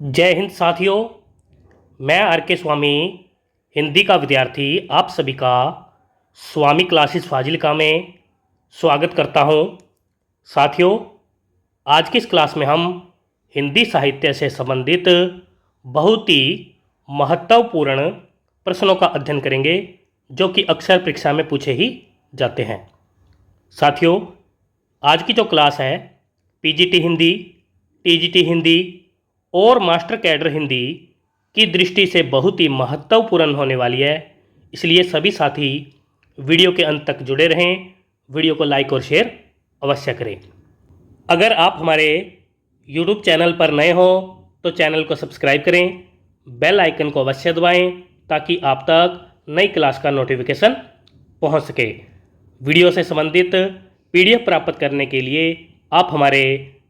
जय हिंद साथियों। मैं आर के स्वामी हिंदी का विद्यार्थी आप सभी का स्वामी क्लासेस फाजिल्का में स्वागत करता हूं। साथियों, आज की इस क्लास में हम हिंदी साहित्य से संबंधित बहुत ही महत्वपूर्ण प्रश्नों का अध्ययन करेंगे जो कि अक्सर परीक्षा में पूछे ही जाते हैं। साथियों, आज की जो क्लास है पीजीटी हिंदी, टीजीटी हिंदी और मास्टर कैडर हिंदी की दृष्टि से बहुत ही महत्वपूर्ण होने वाली है, इसलिए सभी साथी वीडियो के अंत तक जुड़े रहें। वीडियो को लाइक और शेयर अवश्य करें। अगर आप हमारे यूट्यूब चैनल पर नए हो तो चैनल को सब्सक्राइब करें, बेल आइकन को अवश्य दबाएं ताकि आप तक नई क्लास का नोटिफिकेशन पहुंच सके। वीडियो से संबंधित पीडीएफ प्राप्त करने के लिए आप हमारे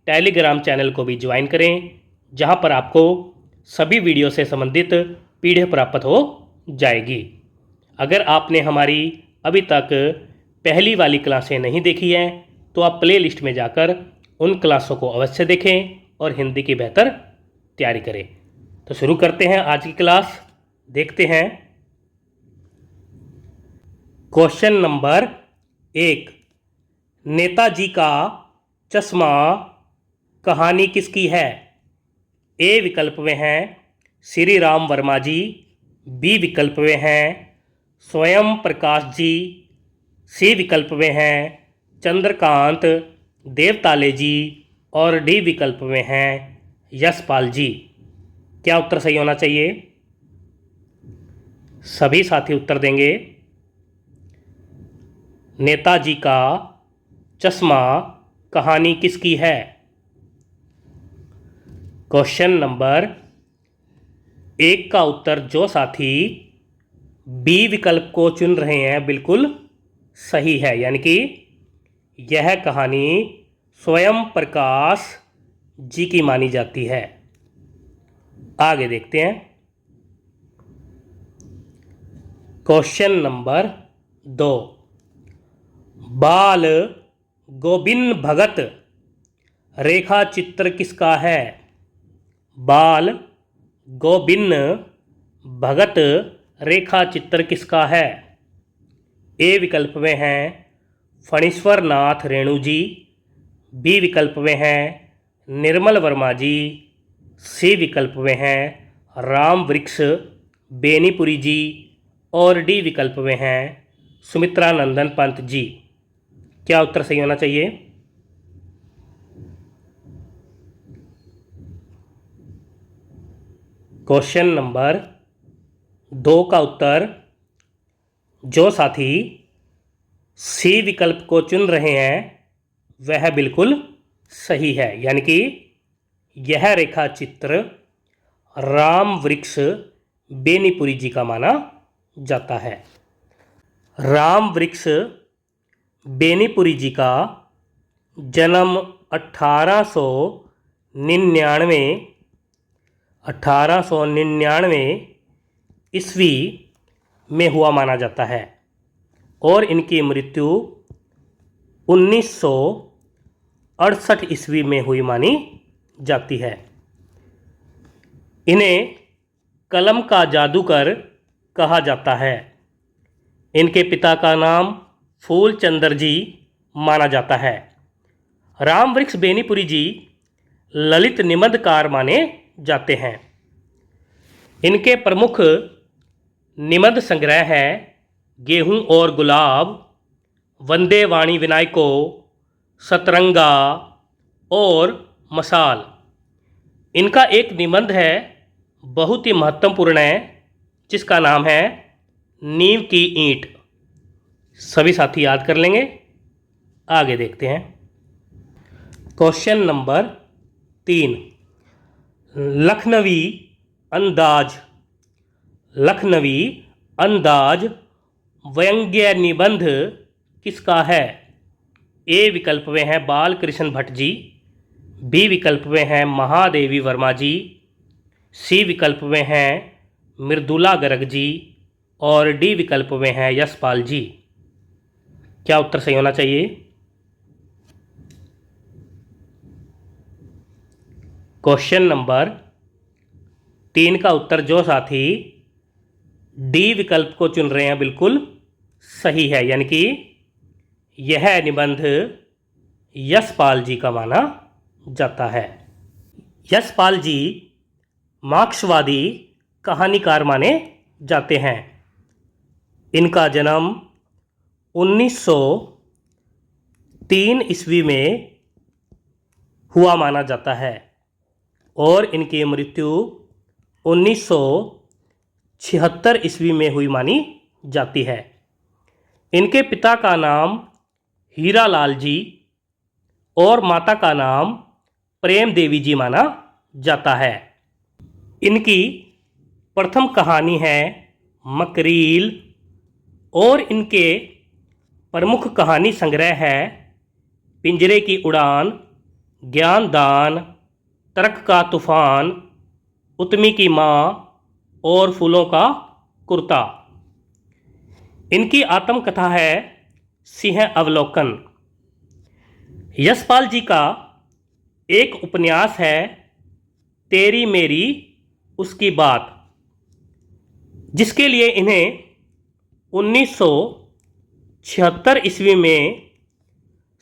टेलीग्राम चैनल को भी ज्वाइन करें, जहां पर आपको सभी वीडियो से संबंधित पीडीएफ प्राप्त हो जाएगी। अगर आपने हमारी अभी तक पहली वाली क्लासें नहीं देखी हैं तो आप प्ले लिस्ट में जाकर उन क्लासों को अवश्य देखें और हिंदी की बेहतर तैयारी करें। तो शुरू करते हैं आज की क्लास। देखते हैं क्वेश्चन नंबर 1। नेताजी का चश्मा कहानी किसकी है? ए विकल्प में हैं श्री राम वर्मा जी, बी विकल्प में हैं स्वयं प्रकाश जी, सी विकल्प में हैं चंद्रकांत देवताले जी और डी विकल्प में हैं यशपाल जी। क्या उत्तर सही होना चाहिए? सभी साथी उत्तर देंगे। नेताजी का चश्मा कहानी किसकी है? क्वेश्चन नंबर 1 का उत्तर जो साथी बी विकल्प को चुन रहे हैं बिल्कुल सही है, यानी कि यह कहानी स्वयं प्रकाश जी की मानी जाती है। आगे देखते हैं क्वेश्चन नंबर 2। बाल गोविंद भगत रेखा चित्र किसका है? बाल गोविंद भगत रेखा चित्र किसका है? ए विकल्प में हैं फणीश्वर नाथ रेणु जी, बी विकल्प में हैं निर्मल वर्मा जी, सी विकल्प में हैं राम वृक्ष बेनीपुरी जी और डी विकल्प में हैं सुमित्रा नंदन पंत जी। क्या उत्तर सही होना चाहिए? क्वेश्चन नंबर 2 का उत्तर जो साथी सी विकल्प को चुन रहे हैं वह बिल्कुल सही है, यानी कि यह रेखा चित्र राम वृक्ष बेनीपुरी जी का माना जाता है। राम वृक्ष बेनीपुरी जी का जन्म 1899 ईस्वी में हुआ माना जाता है और इनकी मृत्यु 1968 ईस्वी में हुई मानी जाती है। इन्हें कलम का जादूगर कहा जाता है। इनके पिता का नाम फूलचंदर जी माना जाता है। राम वृक्ष बेनीपुरी जी ललित निबंधकार माने जाते हैं। इनके प्रमुख निबंध संग्रह हैं गेहूं और गुलाब, वंदे वाणी विनायको, सतरंगा और मसाल। इनका एक निबंध है बहुत ही महत्वपूर्ण है जिसका नाम है नींव की ईंट। सभी साथी याद कर लेंगे। आगे देखते हैं क्वेश्चन नंबर 3। लखनवी अंदाज व्यंग्य निबंध किसका है? ए विकल्प में है बाल कृष्ण भट्ट जी, बी विकल्प में है महादेवी वर्मा जी, सी विकल्प में है मृदुला गर्ग जी और डी विकल्प में है यशपाल जी। क्या उत्तर सही होना चाहिए? क्वेश्चन नंबर 3 का उत्तर जो साथी डी विकल्प को चुन रहे हैं बिल्कुल सही है, यानी कि यह निबंध यशपाल जी का माना जाता है। यशपाल जी मार्क्सवादी कहानीकार माने जाते हैं। इनका जन्म 1903 ईस्वी में हुआ माना जाता है और इनकी मृत्यु 1976 ईस्वी में हुई मानी जाती है। इनके पिता का नाम हीरालाल जी और माता का नाम प्रेम देवी जी माना जाता है। इनकी प्रथम कहानी है मकरील और इनके प्रमुख कहानी संग्रह है पिंजरे की उड़ान, ज्ञानदान, तर्क का तूफान, उतमी की माँ और फूलों का कुर्ता। इनकी आत्मकथा है सिंह अवलोकन। यशपाल जी का एक उपन्यास है तेरी मेरी उसकी बात, जिसके लिए इन्हें 1976 ईस्वी में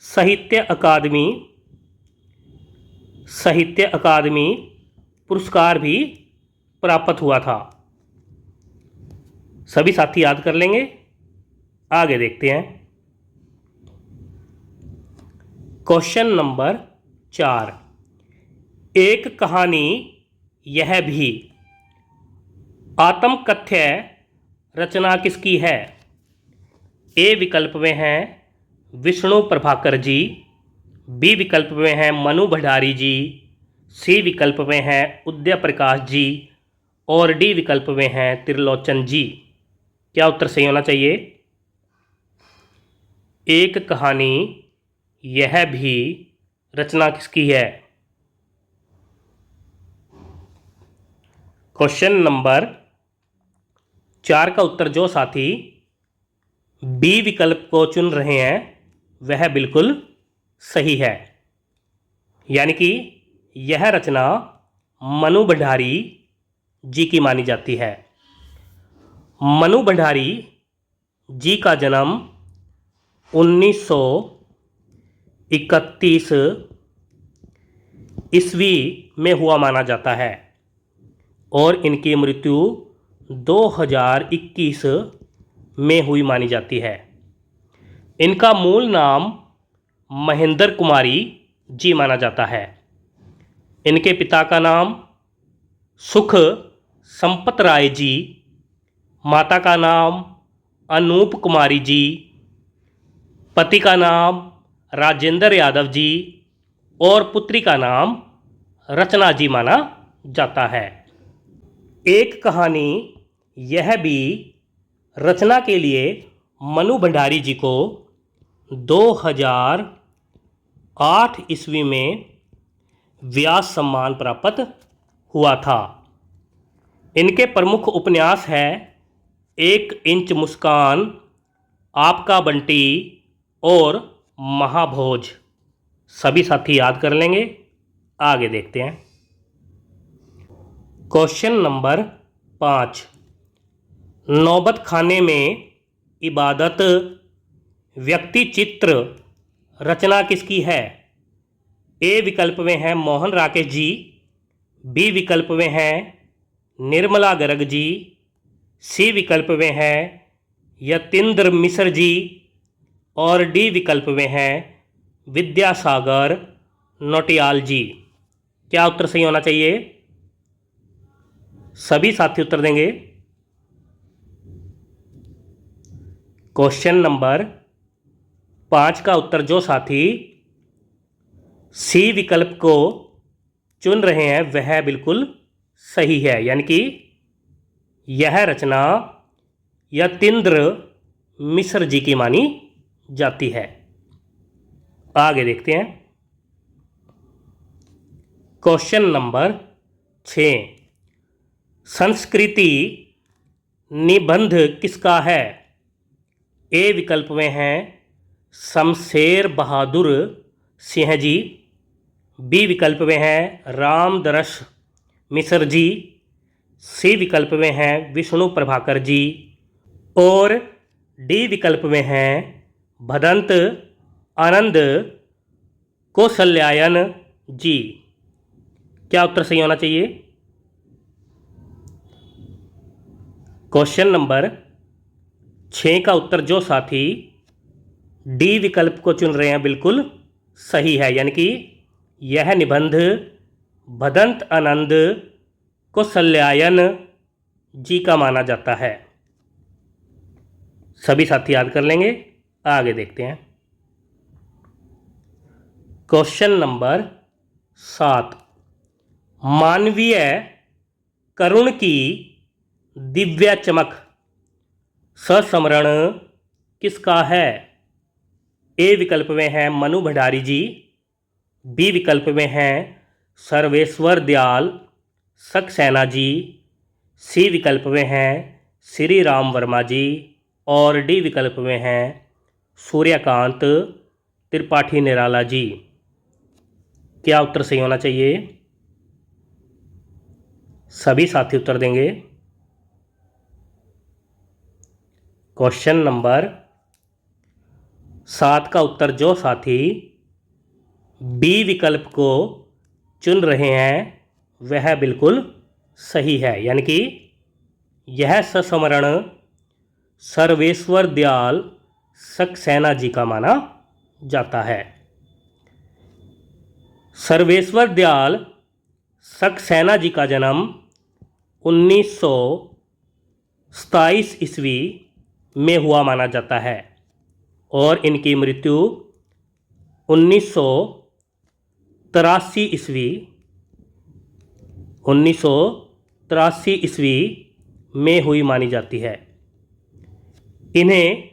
साहित्य अकादमी पुरस्कार भी प्राप्त हुआ था। सभी साथी याद कर लेंगे। आगे देखते हैं। क्वेश्चन नंबर 4, एक कहानी यह भी आत्मकथ्य रचना किसकी है? ए विकल्प में हैं विष्णु प्रभाकर जी, बी विकल्प में हैं मनु भंडारी जी, सी विकल्प में हैं उदय प्रकाश जी और डी विकल्प में हैं त्रिलोचन जी। क्या उत्तर सही होना चाहिए? एक कहानी यह भी रचना किसकी है? क्वेश्चन नंबर 4 का उत्तर जो साथी बी विकल्प को चुन रहे हैं वह बिल्कुल सही है, यानी कि यह रचना मनु भंडारी जी की मानी जाती है। मनु भंडारी जी का जन्म 1931 ईस्वी में हुआ माना जाता है और इनकी मृत्यु 2021 में हुई मानी जाती है। इनका मूल नाम महेंद्र कुमारी जी माना जाता है। इनके पिता का नाम सुख संपत राय जी, माता का नाम अनूप कुमारी जी, पति का नाम राजेंद्र यादव जी और पुत्री का नाम रचना जी माना जाता है। एक कहानी यह भी रचना के लिए मनु भंडारी जी को 2008 ईस्वी में व्यास सम्मान प्राप्त हुआ था। इनके प्रमुख उपन्यास है 1 इंच मुस्कान, आपका बंटी और महाभोज। सभी साथी याद कर लेंगे। आगे देखते हैं। क्वेश्चन नंबर 5, नौबत खाने में इबादत व्यक्ति चित्र रचना किसकी है? ए विकल्प में है मोहन राकेश जी, बी विकल्प में है निर्मला गर्ग जी, सी विकल्प में है यतीन्द्र मिश्र जी और डी विकल्प में है विद्यासागर नौटियाल जी। क्या उत्तर सही होना चाहिए? सभी साथी उत्तर देंगे। क्वेश्चन नंबर 5 का उत्तर जो साथी सी विकल्प को चुन रहे हैं वह बिल्कुल सही है, यानी कि यह रचना यतीन्द्र मिश्र जी की मानी जाती है। आगे देखते हैं। क्वेश्चन नंबर 6, संस्कृति निबंध किसका है? ए विकल्प में हैं शमशेर बहादुर सिंह जी, बी विकल्प में हैं रामदरस मिश्र जी, सी विकल्प में हैं विष्णु प्रभाकर जी और डी विकल्प में हैं भदंत आनंद कौशल्यायन जी। क्या उत्तर सही होना चाहिए? क्वेश्चन नंबर 6 का उत्तर जो साथी डी विकल्प को चुन रहे हैं बिल्कुल सही है, यानी कि यह निबंध भदंत आनंद कौशल्यायन जी का माना जाता है। सभी साथी याद कर लेंगे। आगे देखते हैं। क्वेश्चन नंबर 7, मानवीय करुण की दिव्य चमक सस्मरण किसका है? ए विकल्प में है मनु भंडारी जी, बी विकल्प में है सर्वेश्वर दयाल सक्सेना जी, सी विकल्प में है श्री राम वर्मा जी और डी विकल्प में है सूर्यकांत त्रिपाठी निराला जी। क्या उत्तर सही होना चाहिए? सभी साथी उत्तर देंगे। क्वेश्चन नंबर 7 का उत्तर जो साथी बी विकल्प को चुन रहे हैं वह बिल्कुल सही है, यानी कि यह सस्मरण सर्वेश्वर दयाल सक्सेना जी का माना जाता है। सर्वेश्वर दयाल सक्सेना जी का जन्म 1927 ईस्वी में हुआ माना जाता है और इनकी मृत्यु 1983 ईस्वी में हुई मानी जाती है। इन्हें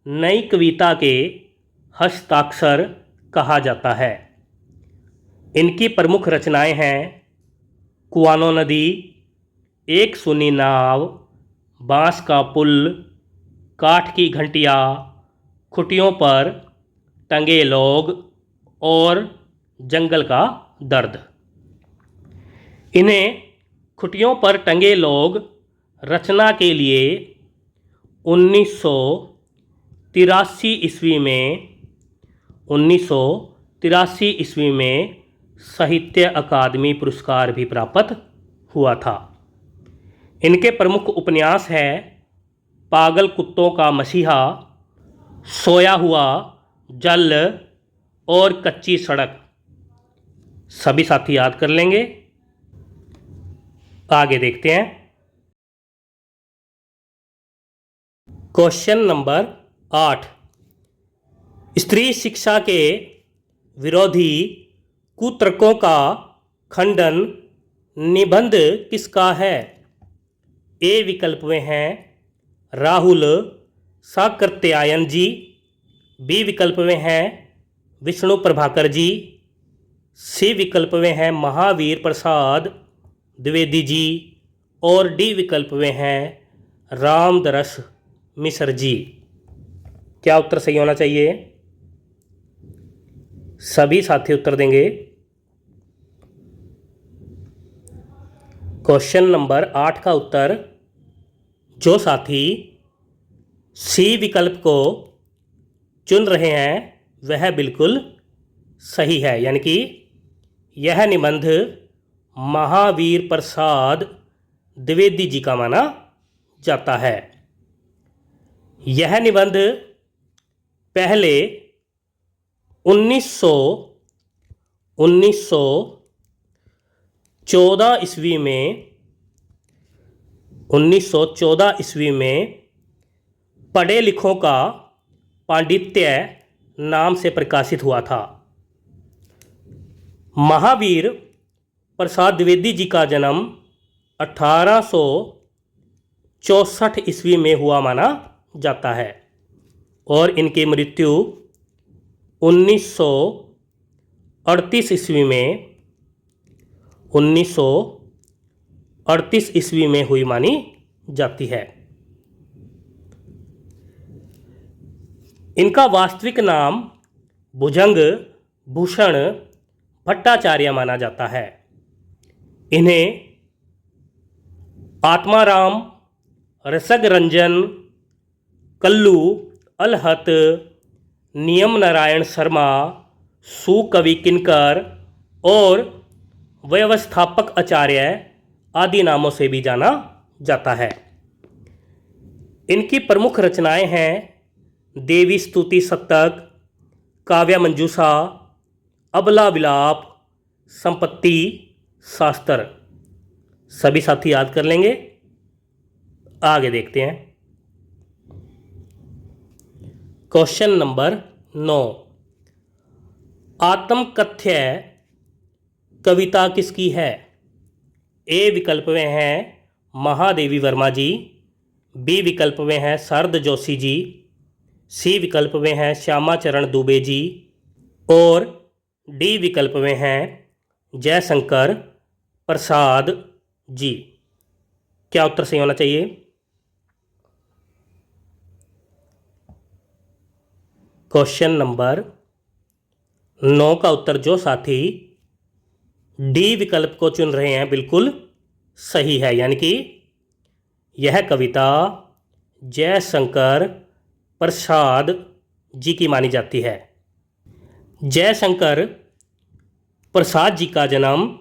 नई कविता के हस्ताक्षर कहा जाता है। इनकी प्रमुख रचनाएं हैं कुआनो नदी, एक सुनी नाव, बांस का पुल, काठ की घंटिया, खुटियों पर टंगे लोग और जंगल का दर्द। इन्हें खुटियों पर टंगे लोग रचना के लिए 1983 ईस्वी में साहित्य अकादमी पुरस्कार भी प्राप्त हुआ था। इनके प्रमुख उपन्यास हैं पागल कुत्तों का मसीहा, सोया हुआ जल और कच्ची सड़क। सभी साथी याद कर लेंगे। आगे देखते हैं। क्वेश्चन नंबर 8, स्त्री शिक्षा के विरोधी कुतर्कों का खंडन निबंध किसका है? ए विकल्प में हैं राहुल साकृत्यायन जी, बी विकल्प में हैं विष्णु प्रभाकर जी, सी विकल्प में हैं महावीर प्रसाद द्विवेदी जी और डी विकल्प में हैं रामदरस मिश्र जी। क्या उत्तर सही होना चाहिए? सभी साथी उत्तर देंगे। क्वेश्चन नंबर 8 का उत्तर जो साथी सी विकल्प को चुन रहे हैं वह बिल्कुल सही है, यानी कि यह निबंध महावीर प्रसाद द्विवेदी जी का माना जाता है। यह निबंध पहले 1914 ईस्वी में पढ़े लिखों का पांडित्य नाम से प्रकाशित हुआ था। महावीर प्रसाद द्विवेदी जी का जन्म 1864 ईस्वी में हुआ माना जाता है और इनकी मृत्यु 1938 ईस्वी में हुई मानी जाती है। इनका वास्तविक नाम भुजंग भूषण भट्टाचार्य माना जाता है। इन्हें आत्माराम, रसग रंजन, कल्लू, अलहत, नियम नारायण शर्मा, सुकवि किनकर और व्यवस्थापक आचार्य आदि नामों से भी जाना जाता है। इनकी प्रमुख रचनाएं हैं देवी स्तुति शतक, काव्य मंजूषा, अबला विलाप, संपत्ति शास्त्र। सभी साथी याद कर लेंगे। आगे देखते हैं। क्वेश्चन नंबर 9, आत्मकथ्य कविता किसकी है? ए विकल्प में हैं महादेवी वर्मा जी, बी विकल्प में हैं शरद जोशी जी, सी विकल्प में हैं श्यामा चरण दुबे जी और डी विकल्प में हैं जयशंकर प्रसाद जी। क्या उत्तर सही होना चाहिए? क्वेश्चन नंबर 9 का उत्तर जो साथी डी विकल्प को चुन रहे हैं बिल्कुल सही है, यानी कि यह कविता जयशंकर प्रसाद जी की मानी जाती है। जयशंकर प्रसाद जी का जन्म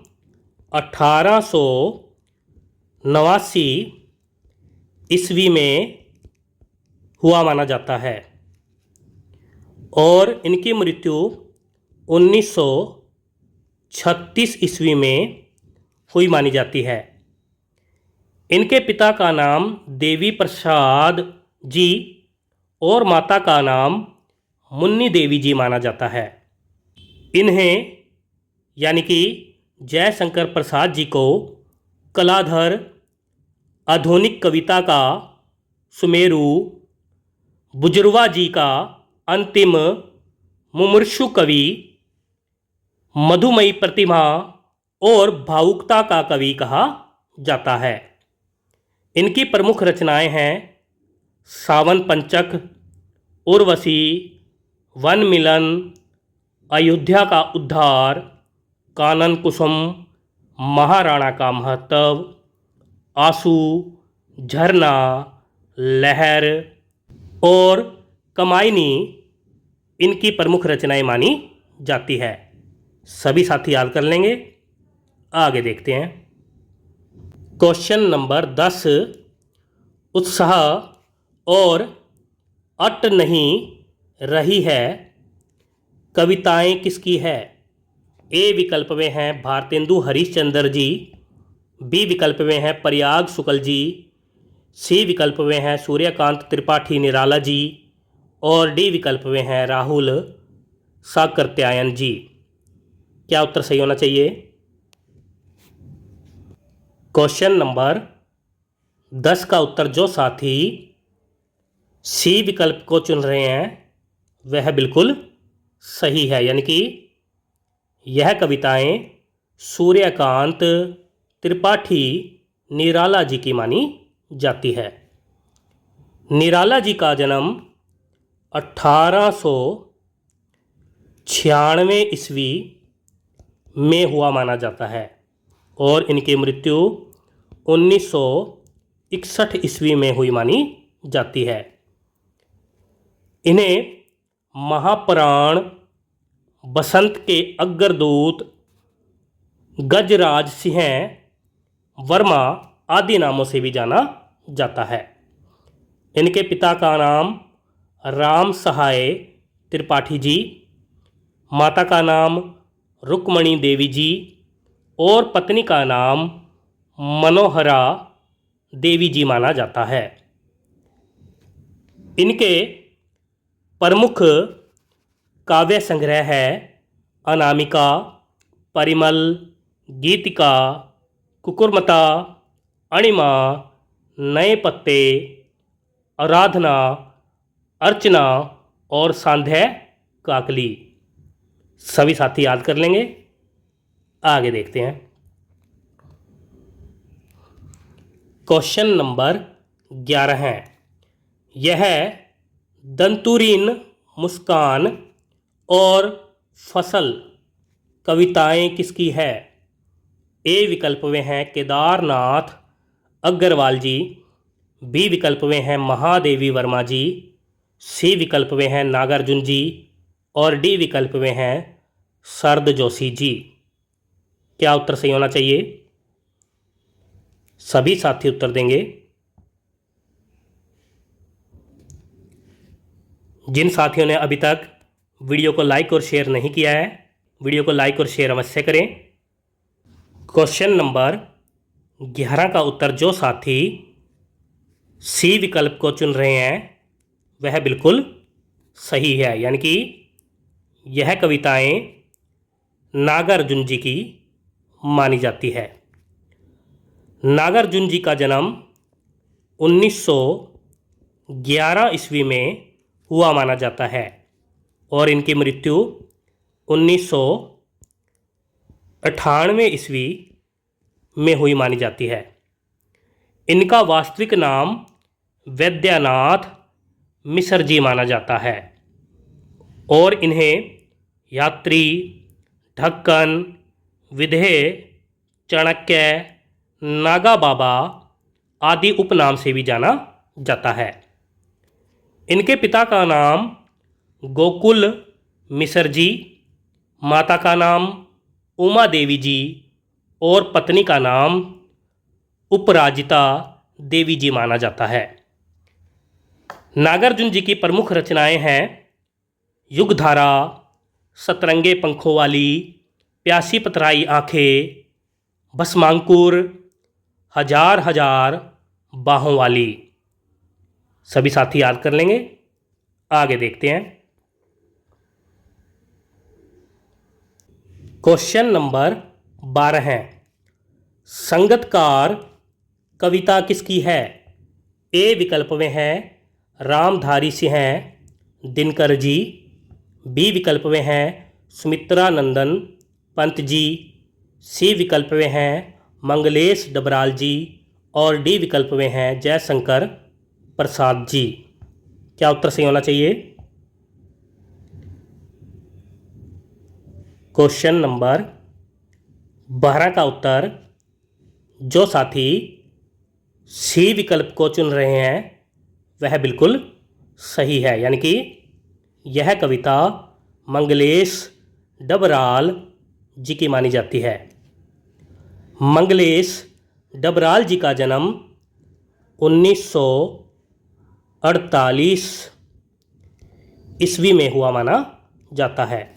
1889 ईस्वी में हुआ माना जाता है और इनकी मृत्यु 1936 ईस्वी में हुई मानी जाती है। इनके पिता का नाम देवी प्रसाद जी और माता का नाम मुन्नी देवी जी माना जाता है। इन्हें यानी कि जयशंकर प्रसाद जी को कलाधर, आधुनिक कविता का सुमेरु, बुजुर्वा जी का अंतिम मुमुर्षु कवि, मधुमयी प्रतिभा और भावुकता का कवि कहा जाता है। इनकी प्रमुख रचनाएं हैं सावन पंचक, उर्वशी, वन मिलन, अयोध्या का उद्धार, कानन कुसुम, महाराणा का महत्व, आंसू, झरना, लहर और कमायनी इनकी प्रमुख रचनाएं मानी जाती है। सभी साथी याद कर लेंगे। आगे देखते हैं। क्वेश्चन नंबर 10, उत्साह और अट नहीं रही है कविताएं किसकी है? ए विकल्प में हैं भारतेंदु हरिश्चंद्र जी, बी विकल्प में हैं प्रयाग शुक्ल जी, सी विकल्प में हैं सूर्यकांत त्रिपाठी निराला जी और डी विकल्प में हैं राहुल साकृत्यायन जी। क्या उत्तर सही होना चाहिए? क्वेश्चन नंबर 10 का उत्तर जो साथी सी विकल्प को चुन रहे हैं वह बिल्कुल सही है, यानी कि यह कविताएं सूर्यकांत त्रिपाठी निराला जी की मानी जाती है। निराला जी का जन्म 1896 ईस्वी में हुआ माना जाता है और इनकी मृत्यु 1961 ईस्वी में हुई मानी जाती है। इन्हें महाप्राण, बसंत के अग्रदूत, गजराज सिंह वर्मा आदि नामों से भी जाना जाता है। इनके पिता का नाम राम सहाय त्रिपाठी जी, माता का नाम रुक्मणी देवी जी और पत्नी का नाम मनोहरा देवी जी माना जाता है। इनके प्रमुख काव्य संग्रह है अनामिका, परिमल, गीतिका, कुकुरमता, अणिमा, नए पत्ते, आराधना, अर्चना और सांध्य काकली। सभी साथी याद कर लेंगे। आगे देखते हैं। क्वेश्चन नंबर 11 है, यह दंतुरीन, मुस्कान और फसल कविताएं किसकी है? ए विकल्प में हैं केदारनाथ, अग्रवाल जी। बी विकल्प में हैं महादेवी वर्मा जी। सी विकल्प में हैं नागार्जुन जी। और डी विकल्प में हैं शरद जोशी जी। क्या उत्तर सही होना चाहिए? सभी साथी उत्तर देंगे। जिन साथियों ने अभी तक वीडियो को लाइक और शेयर नहीं किया है, वीडियो को लाइक और शेयर अवश्य करें। क्वेश्चन नंबर 11 का उत्तर जो साथी सी विकल्प को चुन रहे हैं वह बिल्कुल सही है, यानी कि यह कविताएं नागार्जुन जी की मानी जाती है। नागार्जुन जी का जन्म 1911 ईस्वी में हुआ माना जाता है और इनकी मृत्यु 1998 ईस्वी में हुई मानी जाती है। इनका वास्तविक नाम वैद्यनाथ मिश्र जी माना जाता है और इन्हें यात्री, ढक्कन, विधेय, चाणक्य, नागा बाबा आदि उपनाम से भी जाना जाता है। इनके पिता का नाम गोकुल मिश्र जी, माता का नाम उमा देवी जी और पत्नी का नाम उपराजिता देवी जी माना जाता है। नागार्जुन जी की प्रमुख रचनाएं हैं युगधारा, सतरंगे पंखों वाली, प्यासी पतराई आंखें, भस्मांकुर, हजार हजार बाहों वाली। सभी साथी याद कर लेंगे। आगे देखते हैं। क्वेश्चन नंबर 12 है, संगतकार कविता किसकी है? ए विकल्प में है रामधारी सिंह दिनकर जी। बी विकल्प में है सुमित्रा नंदन पंत जी। सी विकल्प में है मंगलेश डबराल जी और डी विकल्प में है जयशंकर प्रसाद जी। क्या उत्तर सही होना चाहिए? क्वेश्चन नंबर 12 का उत्तर जो साथी सी विकल्प को चुन रहे हैं वह बिल्कुल सही है, यानी कि यह कविता मंगलेश डबराल जी की मानी जाती है। मंगलेश डबराल जी का जन्म 1948 ईस्वी में हुआ माना जाता है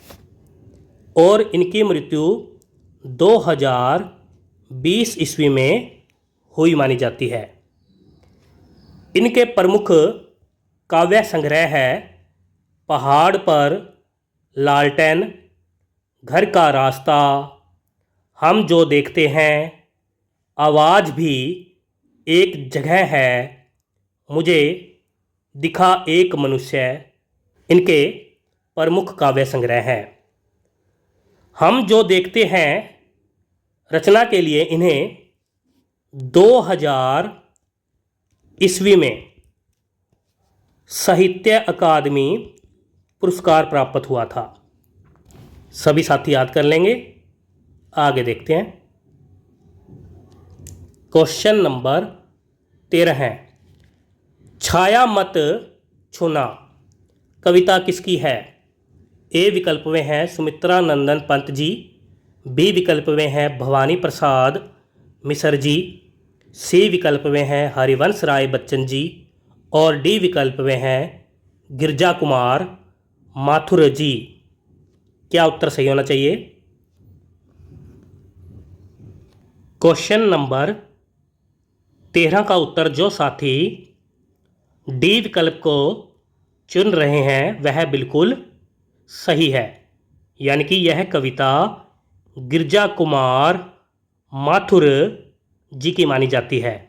और इनकी मृत्यु 2020 ईस्वी में हुई मानी जाती है। इनके प्रमुख काव्य संग्रह है पहाड़ पर लालटेन, घर का रास्ता, हम जो देखते हैं, आवाज़ भी एक जगह है, मुझे दिखा एक मनुष्य। इनके प्रमुख काव्य संग्रह हैं। हम जो देखते हैं रचना के लिए इन्हें 2000 ईस्वी में साहित्य अकादमी पुरस्कार प्राप्त हुआ था। सभी साथी याद कर लेंगे। आगे देखते हैं। क्वेश्चन नंबर 13 है, छाया मत छूना कविता किसकी है? ए विकल्प में है सुमित्रा नंदन पंत जी। बी विकल्प में है भवानी प्रसाद मिश्र जी। सी विकल्प में है हरिवंश राय बच्चन जी और डी विकल्प में है गिरजा कुमार माथुर जी। क्या उत्तर सही होना चाहिए? क्वेश्चन नंबर 13 का उत्तर जो साथी डी विकल्प को चुन रहे हैं वह बिल्कुल सही है, यानी कि यह कविता गिरजा कुमार माथुर जी की मानी जाती है।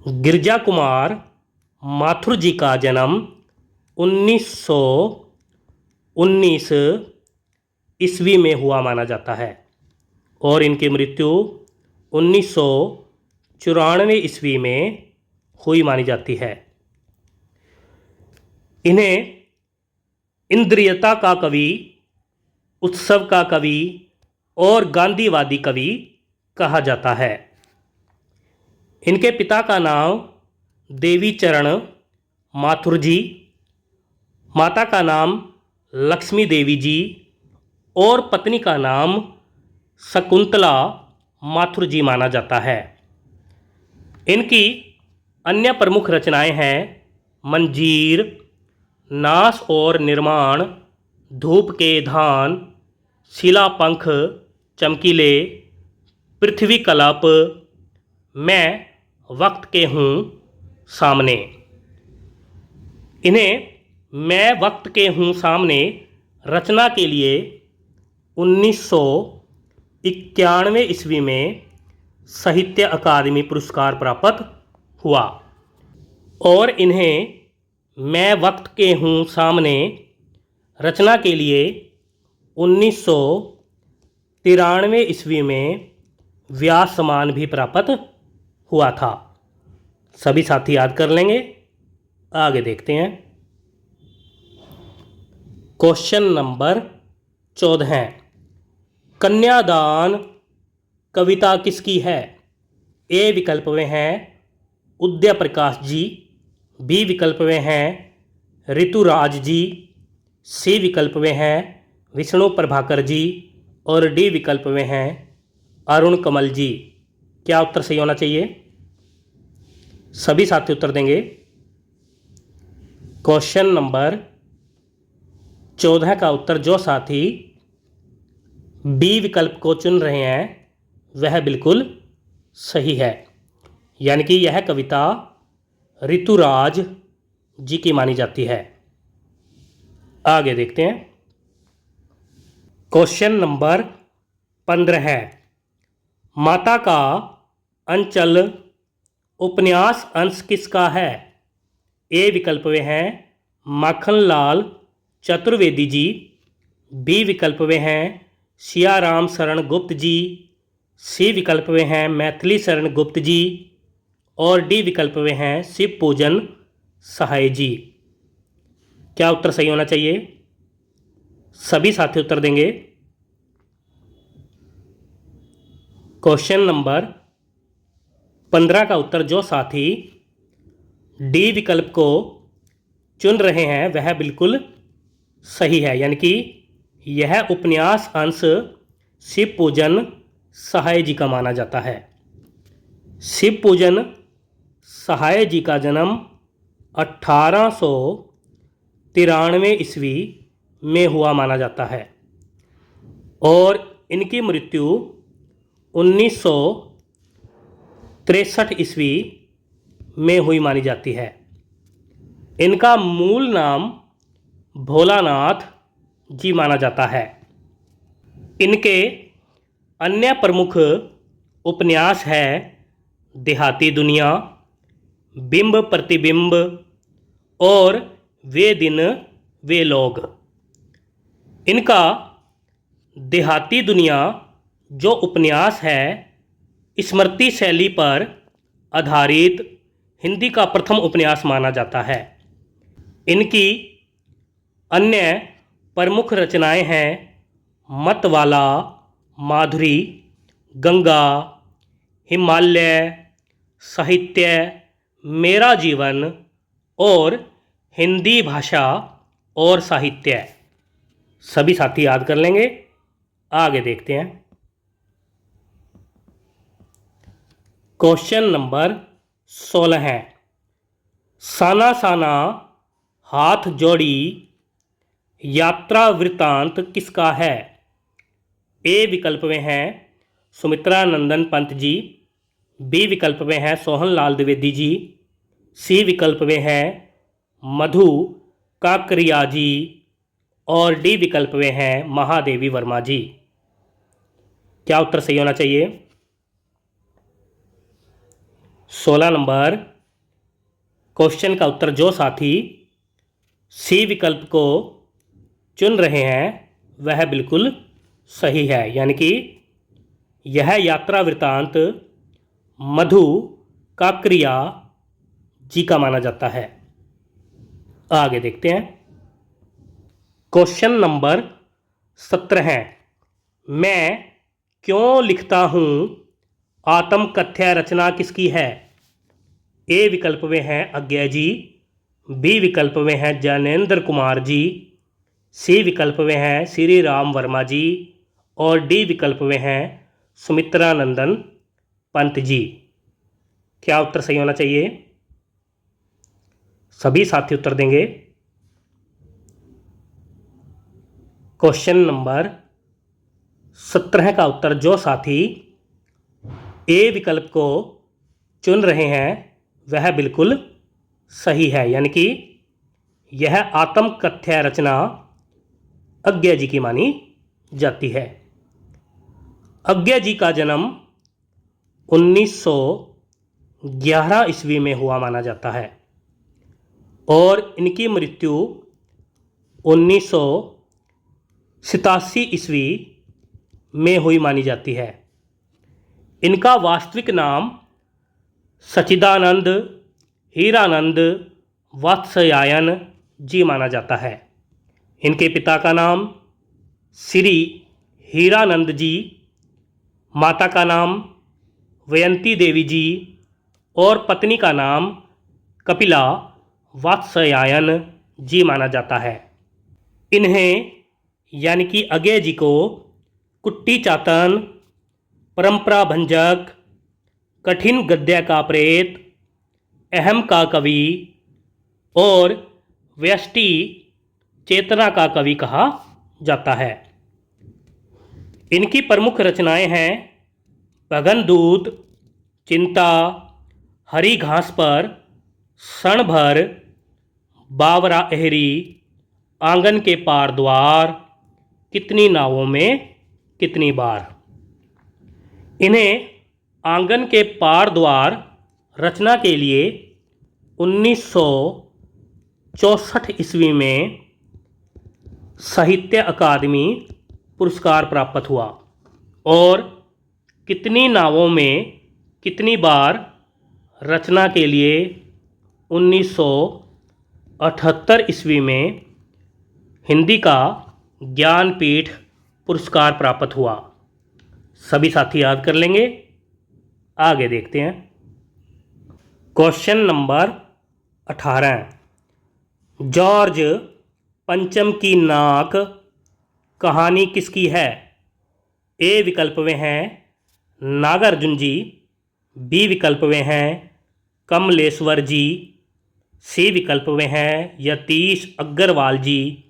गिरजा कुमार माथुर जी का जन्म 1919 ईस्वी में हुआ माना जाता है और इनकी मृत्यु 1994 ईस्वी में हुई मानी जाती है। इन्हें इंद्रियता का कवि, उत्सव का कवि और गांधीवादी कवि कहा जाता है। इनके पिता का नाम देवी चरण माथुर जी, माता का नाम लक्ष्मी देवी जी और पत्नी का नाम शकुंतला माथुर जी माना जाता है। इनकी अन्य प्रमुख रचनाएं हैं मंजीर, नाश और निर्माण, धूप के धान, शिलापंख चमकीले, पृथ्वी कलप, मैं वक्त के हूँ सामने। इन्हें मैं वक्त के हूँ सामने रचना के लिए 1991 ईस्वी में साहित्य अकादमी पुरस्कार प्राप्त हुआ और इन्हें मैं वक्त के हूँ सामने रचना के लिए 1993 ईस्वी में व्यास सम्मान भी प्राप्त हुआ था। सभी साथी याद कर लेंगे। आगे देखते हैं। क्वेश्चन नंबर 14, कन्यादान कविता किसकी है? ए विकल्प में हैं उदय प्रकाश जी, बी विकल्प में हैं ऋतुराज जी, सी विकल्प में हैं विष्णु प्रभाकर जी और डी विकल्प में हैं अरुण कमल जी। क्या उत्तर सही होना चाहिए? सभी साथी उत्तर देंगे। क्वेश्चन नंबर 14 का उत्तर जो साथी बी विकल्प को चुन रहे हैं वह बिल्कुल सही है, यानी कि यह कविता ऋतुराज जी की मानी जाती है। आगे देखते हैं। क्वेश्चन नंबर 15 है, माता का अंचल उपन्यास अंश किसका है? ए विकल्प में हैं माखनलाल चतुर्वेदी जी, बी विकल्प में हैं सियाराम शरण गुप्त जी, सी विकल्प में हैं मैथिली शरण गुप्त जी और डी विकल्प में हैं शिव पूजन सहाय जी। क्या उत्तर सही होना चाहिए? सभी साथी उत्तर देंगे। क्वेश्चन नंबर 15 का उत्तर जो साथी डी विकल्प को चुन रहे हैं वह बिल्कुल सही है, यानी कि यह उपन्यास अंश शिव पूजन सहाय जी का माना जाता है। शिव पूजन सहाय जी का जन्म 1893 ईस्वी में हुआ माना जाता है और इनकी मृत्यु 1963 ईस्वी में हुई मानी जाती है। इनका मूल नाम भोलानाथ जी माना जाता है। इनके अन्य प्रमुख उपन्यास है देहाती दुनिया, बिंब प्रतिबिंब और वे दिन वे लोग। इनका देहाती दुनिया जो उपन्यास है स्मृति शैली पर आधारित हिंदी का प्रथम उपन्यास माना जाता है। इनकी अन्य प्रमुख रचनाएं हैं मतवाला, माधुरी, गंगा, हिमालय, साहित्य, मेरा जीवन और हिंदी भाषा और साहित्य। सभी साथी याद कर लेंगे। आगे देखते हैं। क्वेश्चन नंबर 16 है, साना साना हाथ जोड़ी यात्रा वृत्तांत किसका है? ए विकल्प में हैं सुमित्रा नंदन पंत जी, बी विकल्प में हैं सोहनलाल द्विवेदी जी, सी विकल्प में हैं मधु काकरिया जी और डी विकल्प में हैं महादेवी वर्मा जी। क्या उत्तर सही होना चाहिए? 16 नंबर क्वेश्चन का उत्तर जो साथी सी विकल्प को चुन रहे हैं वह बिल्कुल सही है, यानी कि यह यात्रा वृत्तांत मधु काकरिया जी का माना जाता है। आगे देखते हैं। क्वेश्चन नंबर 17 है, मैं क्यों लिखता हूँ आत्मकथ्य रचना किसकी है? ए विकल्प में हैं अज्ञा जी, बी विकल्प में हैं ज्ञानेंद्र कुमार जी, सी विकल्प में हैं श्री राम वर्मा जी और डी विकल्प में हैं सुमित्रा नंदन पंत जी। क्या उत्तर सही होना चाहिए? सभी साथी उत्तर देंगे। क्वेश्चन नंबर 17 का उत्तर जो साथी ए विकल्प को चुन रहे हैं वह बिल्कुल सही है, यानी कि यह आत्मकथ्य रचना अज्ञा जी की मानी जाती है। अज्ञा जी का जन्म 1911 ईस्वी में हुआ माना जाता है और इनकी मृत्यु 1987 ईस्वी में हुई मानी जाती है। इनका वास्तविक नाम सच्चिदानंद हीरानंद वात्स्यायन जी माना जाता है। इनके पिता का नाम श्री हीरानंद जी, माता का नाम वयंती देवी जी और पत्नी का नाम कपिला वात्स्यायन जी माना जाता है। इन्हें यानी कि अज्ञा जी को कुट्टी चातन, परंपरा भंजक, कठिन गद्य का प्रेत, अहम का कवि और व्यष्टि चेतना का कवि कहा जाता है। इनकी प्रमुख रचनाएं हैं भगनदूत, चिंता, हरी घास पर, क्षण भर, बावरा एहरी, आंगन के पार द्वार, कितनी नावों में कितनी बार। इन्हें आंगन के पार द्वार रचना के लिए 1964 ईस्वी में साहित्य अकादमी पुरस्कार प्राप्त हुआ और कितनी नावों में कितनी बार रचना के लिए 1978 ईस्वी में हिंदी का ज्ञानपीठ पुरस्कार प्राप्त हुआ। सभी साथी याद कर लेंगे। आगे देखते हैं। क्वेश्चन नंबर 18, जॉर्ज पंचम की नाक कहानी किसकी है? ए विकल्प में हैं नागार्जुन जी, बी विकल्प में हैं कमलेश्वर जी, सी विकल्प में हैं यतीश अग्रवाल जी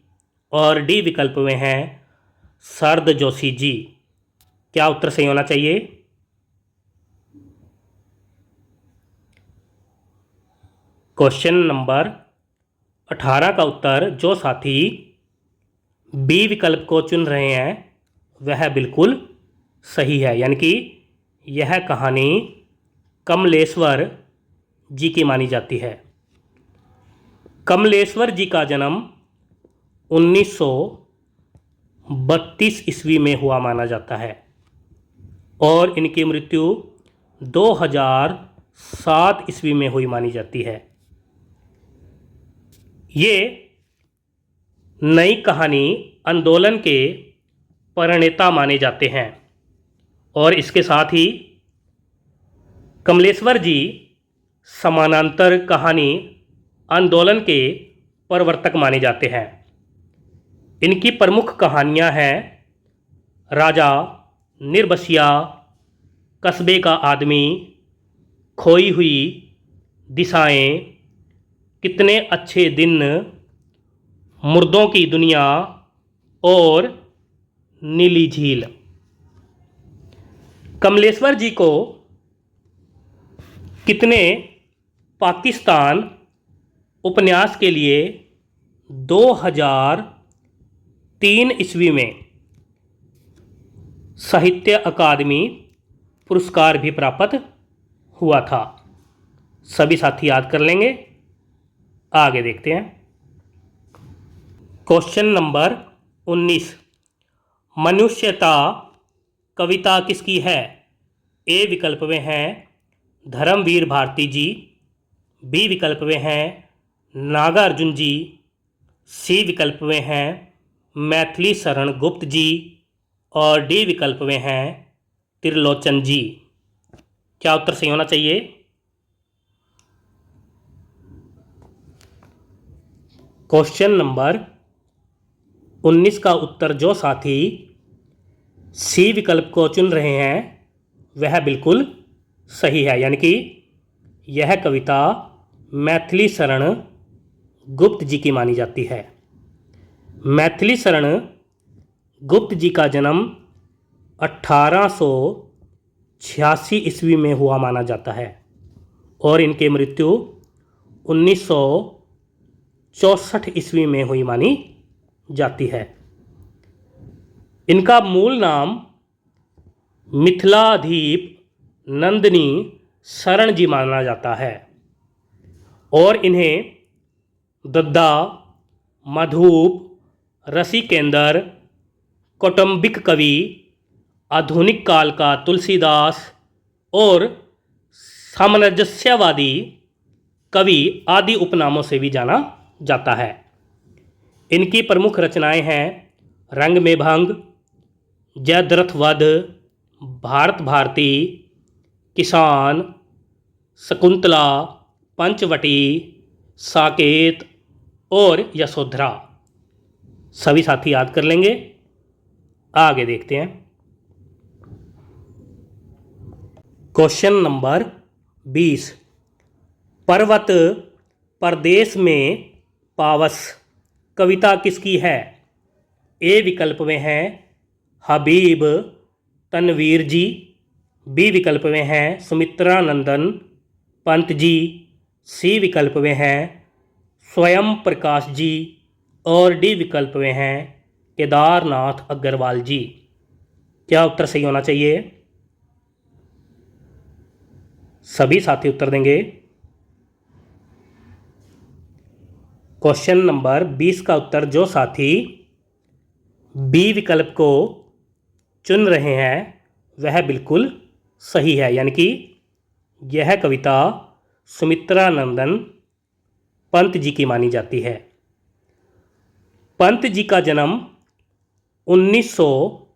और डी विकल्प में हैं शरद जोशी जी। क्या उत्तर सही होना चाहिए? क्वेश्चन नंबर 18 का उत्तर जो साथी बी विकल्प को चुन रहे हैं वह बिल्कुल सही है, यानी कि यह कहानी कमलेश्वर जी की मानी जाती है। कमलेश्वर जी का जन्म 1932 ईस्वी में हुआ माना जाता है और इनकी मृत्यु 2007 ईस्वी में हुई मानी जाती है। ये नई कहानी आंदोलन के प्रणेता माने जाते हैं और इसके साथ ही कमलेश्वर जी समानांतर कहानी आंदोलन के प्रवर्तक माने जाते हैं। इनकी प्रमुख कहानियां हैं राजा, निर्बसिया, कस्बे का आदमी, खोई हुई दिशाएं, कितने अच्छे दिन, मुर्दों की दुनिया और नीली झील। कमलेश्वर जी को कितने पाकिस्तान उपन्यास के लिए 2003 ईस्वी में साहित्य अकादमी पुरस्कार भी प्राप्त हुआ था। सभी साथी याद कर लेंगे। आगे देखते हैं। क्वेश्चन नंबर 19, मनुष्यता कविता किसकी है? ए विकल्प में हैं धर्मवीर भारती जी, बी विकल्प में हैं नागार्जुन जी, सी विकल्प में हैं मैथिली शरण गुप्त जी और डी विकल्प में हैं त्रिलोचन जी। क्या उत्तर सही होना चाहिए? क्वेश्चन नंबर 19 का उत्तर जो साथी सी विकल्प को चुन रहे हैं वह बिल्कुल सही है, यानी कि यह कविता मैथिली शरण गुप्त जी की मानी जाती है। मैथिली शरण गुप्त जी का जन्म 1886 ईस्वी में हुआ माना जाता है और इनकी मृत्यु 1964 ईस्वी में हुई मानी जाती है। इनका मूल नाम मिथिलाधीप नंदिनी शरण जी माना जाता है और इन्हें दद्दा, मधुप, रसिकेंद्र, कौटुंबिक कवि, आधुनिक काल का तुलसीदास और सामंजस्यवादी कवि आदि उपनामों से भी जाना जाता है। इनकी प्रमुख रचनाएं हैं रंग में भंग, जयद्रथ वध, भारत भारती, किसान, शकुंतला, पंचवटी, साकेत और यशोधरा। सभी साथी याद कर लेंगे। आगे देखते हैं। क्वेश्चन नंबर 20, पर्वत प्रदेश में पावस कविता किसकी है? ए विकल्प में है हबीब तनवीर जी, बी विकल्प में है सुमित्रा नंदन पंत जी, सी विकल्प में है स्वयं प्रकाश जी और डी विकल्प में है केदारनाथ अग्रवाल जी। क्या उत्तर सही होना चाहिए? सभी साथी उत्तर देंगे। क्वेश्चन नंबर 20 का उत्तर जो साथी बी विकल्प को चुन रहे हैं वह बिल्कुल सही है, यानी कि यह कविता सुमित्रा नंदन पंत जी की मानी जाती है। पंत जी का जन्म 1900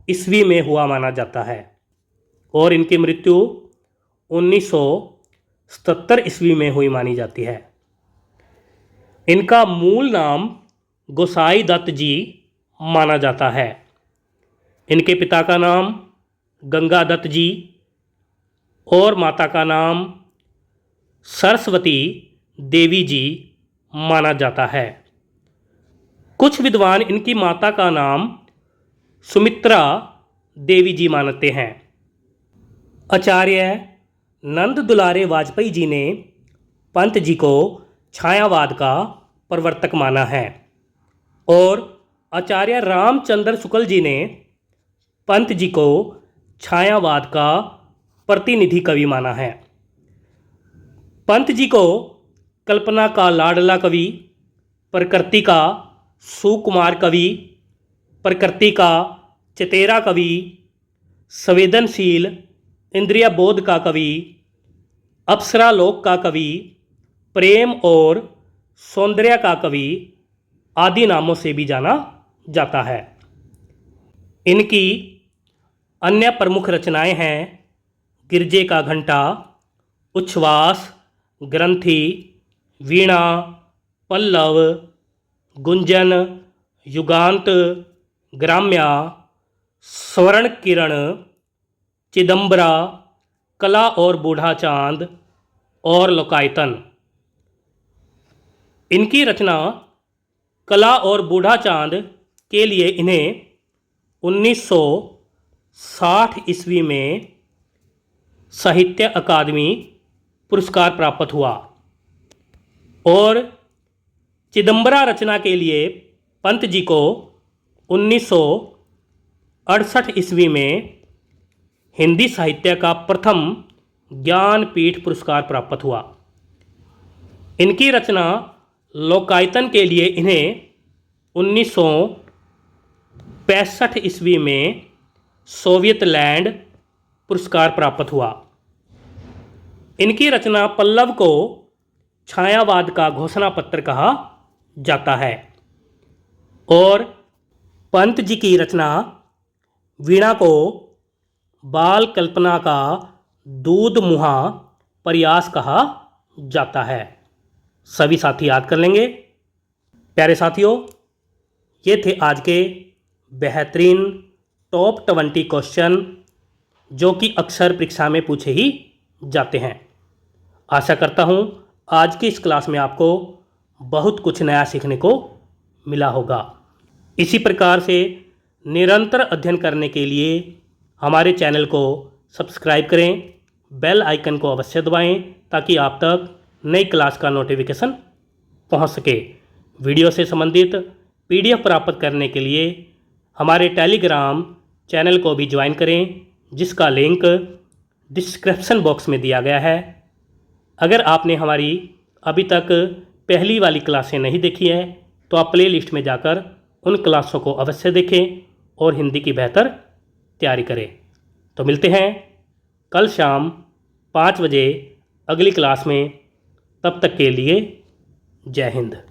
ईस्वी में हुआ माना जाता है और इनकी मृत्यु 1977 ईस्वी में हुई मानी जाती है। इनका मूल नाम गोसाई दत्त जी माना जाता है। इनके पिता का नाम गंगा दत्त जी और माता का नाम सरस्वती देवी जी माना जाता है। कुछ विद्वान इनकी माता का नाम सुमित्रा देवी जी मानते हैं। आचार्य नंद दुलारे वाजपेयी जी ने पंत जी को छायावाद का प्रवर्तक माना है और आचार्य रामचंद्र शुक्ल जी ने पंत जी को छायावाद का प्रतिनिधि कवि माना है। पंत जी को कल्पना का लाडला कवि, प्रकृति का सुकुमार कवि, प्रकृति का चतेरा कवि, संवेदनशील इंद्रिय बोध का कवि, अप्सरा लोक का कवि, प्रेम और सौंदर्य का कवि आदि नामों से भी जाना जाता है। इनकी अन्य प्रमुख रचनाएं हैं गिरजे का घंटा, उच्छ्वास, ग्रंथि, वीणा, पल्लव, गुंजन, युगांत, ग्राम्या, स्वर्ण किरण, चिदंबरा, कला और बूढ़ा चांद और लोकायतन। इनकी रचना कला और बूढ़ा चांद के लिए इन्हें 1960 ईस्वी में साहित्य अकादमी पुरस्कार प्राप्त हुआ और चिदंबरा रचना के लिए पंत जी को 1968 ईस्वी में हिंदी साहित्य का प्रथम ज्ञानपीठ पुरस्कार प्राप्त हुआ। इनकी रचना लोकायतन के लिए इन्हें 1965 ईस्वी में सोवियत लैंड पुरस्कार प्राप्त हुआ। इनकी रचना पल्लव को छायावाद का घोषणा पत्र कहा जाता है और पंत जी की रचना वीणा को बाल कल्पना का दूध मुहा प्रयास कहा जाता है। सभी साथी याद कर लेंगे। प्यारे साथियों, ये थे आज के बेहतरीन टॉप 20 क्वेश्चन जो कि अक्सर परीक्षा में पूछे ही जाते हैं। आशा करता हूँ आज की इस क्लास में आपको बहुत कुछ नया सीखने को मिला होगा। इसी प्रकार से निरंतर अध्ययन करने के लिए हमारे चैनल को सब्सक्राइब करें, बेल आइकन को अवश्य दबाएं ताकि आप तक नई क्लास का नोटिफिकेशन पहुंच सके। वीडियो से संबंधित PDF प्राप्त करने के लिए हमारे टेलीग्राम चैनल को भी ज्वाइन करें, जिसका लिंक डिस्क्रिप्शन बॉक्स में दिया गया है। अगर आपने हमारी अभी तक पहली वाली क्लासें नहीं देखी हैं तो आप प्ले लिस्ट में जाकर उन क्लासों को अवश्य देखें और हिंदी की बेहतर तैयारी करें। तो मिलते हैं कल शाम 5 बजे अगली क्लास में। तब तक के लिए जय हिंद।